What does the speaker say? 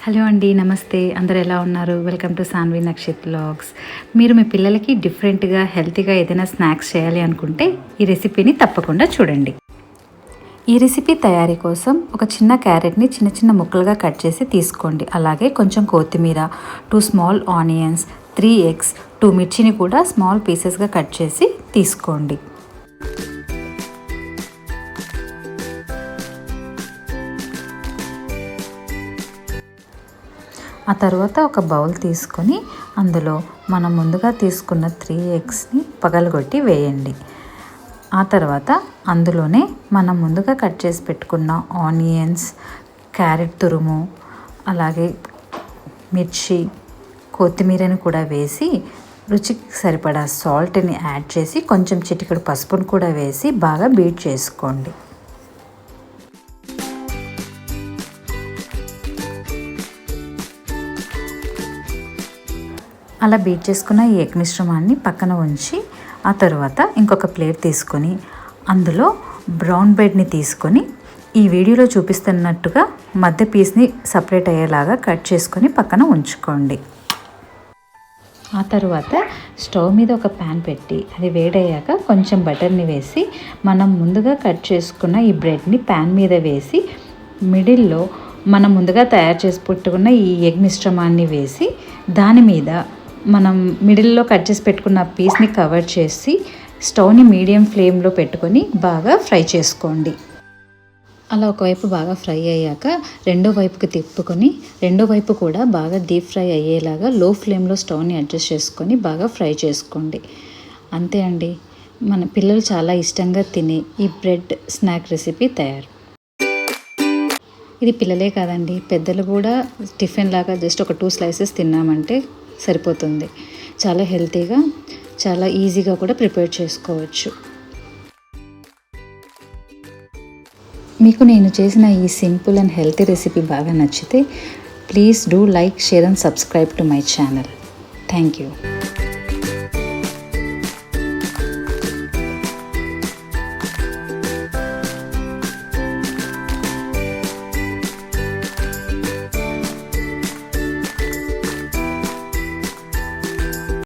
Hello అండి, నమస్తే. అందరు ఎలా ఉన్నారు? Welcome to Saanvi Nakshith vlogs. మీరు మీ పిల్లలకి డిఫరెంట్గా హెల్తీగా ఏదైనా స్నాక్స్ చేయాలి అనుకుంటే ఈ రెసిపీని తప్పకుండా చూడండి. ఈ రెసిపీ తయారీ కోసం ఒక చిన్న క్యారెట్ని చిన్న చిన్న ముక్కలుగా కట్ చేసి తీసుకోండి. అలాగే కొంచెం కొత్తిమీర, 2 స్మాల్ ఆనియన్స్, 3 ఎగ్స్, 2 మిర్చిని కూడా స్మాల్ పీసెస్గా కట్ చేసి తీసుకోండి. ఆ తర్వాత ఒక బౌల్ తీసుకొని అందులో మనం ముందుగా తీసుకున్న 3 ఎగ్స్ని పగలగొట్టి వేయండి. ఆ తర్వాత అందులోనే మనం ముందుగా కట్ చేసి పెట్టుకున్న ఆనియన్స్, క్యారెట్ తురుము, అలాగే మిర్చి, కొత్తిమీరని కూడా వేసి రుచికి సరిపడా సాల్ట్ని యాడ్ చేసి కొంచెం చిటికెడు పసుపును కూడా వేసి బాగా బీట్ చేసుకోండి. అలా బీట్ చేసుకున్న ఈ ఎగ్ మిశ్రమాన్ని పక్కన ఉంచి ఆ తర్వాత ఇంకొక ప్లేట్ తీసుకొని అందులో బ్రౌన్ బ్రెడ్ని తీసుకొని ఈ వీడియోలో చూపిస్తున్నట్టుగా మధ్య పీస్ని సపరేట్ అయ్యేలాగా కట్ చేసుకొని పక్కన ఉంచుకోండి. ఆ తర్వాత స్టవ్ మీద ఒక ప్యాన్ పెట్టి అది వేడయ్యాక కొంచెం బటర్ని వేసి మనం ముందుగా కట్ చేసుకున్న ఈ బ్రెడ్ని ప్యాన్ మీద వేసి మిడిల్లో మనం ముందుగా తయారు చేసి పెట్టుకున్న ఈ ఎగ్ మిశ్రమాన్ని వేసి దాని మీద మనం మిడిల్లో కట్ చేసి పెట్టుకున్న పీస్ని కవర్ చేసి స్టవ్ని మీడియం ఫ్లేమ్లో పెట్టుకొని బాగా ఫ్రై చేసుకోండి. అలా ఒకవైపు బాగా ఫ్రై అయ్యాక రెండో వైపుకి తిప్పుకొని రెండో వైపు కూడా బాగా డీప్ ఫ్రై అయ్యేలాగా లో ఫ్లేమ్లో స్టవ్ని అడ్జస్ట్ చేసుకొని బాగా ఫ్రై చేసుకోండి. అంతే అండి, మన పిల్లలు చాలా ఇష్టంగా తినే ఈ బ్రెడ్ స్నాక్ రెసిపీ తయారు. ఇది పిల్లలే కాదండి, పెద్దలు కూడా టిఫిన్ లాగా జస్ట్ ఒక 2 స్లైసెస్ తిన్నామంటే సరిపోతుంది. చాలా హెల్తీగా, చాలా ఈజీగా కూడా ప్రిపేర్ చేసుకోవచ్చు. మీకు నేను చేసిన ఈ సింపుల్ అండ్ హెల్తీ రెసిపీ బాగా నచ్చితే please do like, share and subscribe to my channel. Thank you.